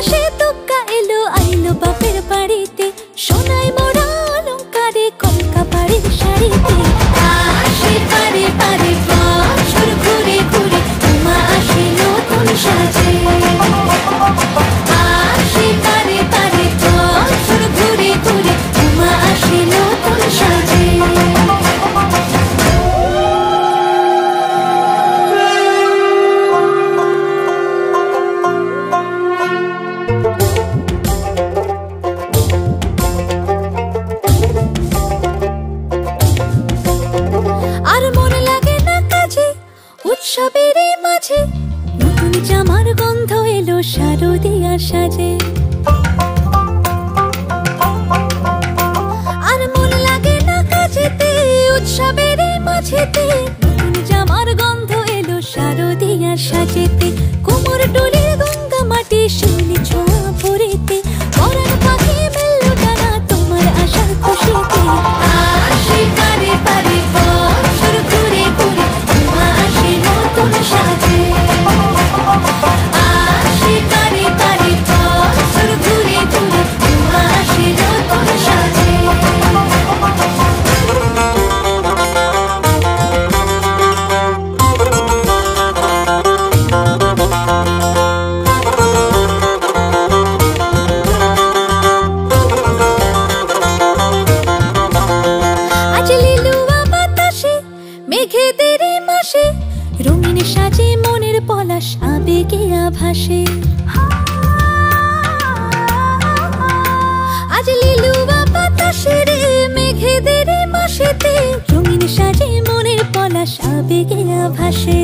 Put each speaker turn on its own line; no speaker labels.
মাসে তোকা এলো আইলো বাপের বাড়িতে, সোনাই মোড়া অলংকারে কলকা বাড়ির শাড়িতে। আসে পারে পারে বছর ঘুরে ঘুরে, উমা আসে নতুন সাজে। আসে পারে পারে বছর ঘুরে ঘুরে, উমা আসে নতুন সাজে। আর মন লাগে না কাজে উৎসবের মাঝে, নতুন জামার গন্ধ এলো শারদিয়ার সাজে। আর মন লাগে না কাজেতে উৎসবের মাঝেতে, নতুন জামার গন্ধ এলো শারদিয়ার সাজেতে। কোমর ডোলের গঙ্গা মাটি শিউলি ছোঁয়া ভরেতে, পরাণ পাখি মেললো ডানা তোমার আশার খুশিতে। আসে পারে পারে বছর ঘুরে ঘুরে, উমা আসে নতুন সাজে। আসে পারে পারে বছর ঘুরে ঘুরে, উমা আসে নতুন সাজে। আজ লিলুয়া বাতাসে মেঘেদের মাসে, রঙিন সাজে মনের পলাশ আবেগে আভাসে। আজ লিলুয়া বাতাসে রে মেঘেদের মাসেতে, রঙিন সাজে মনের পলাশ আবেগে আভাসে।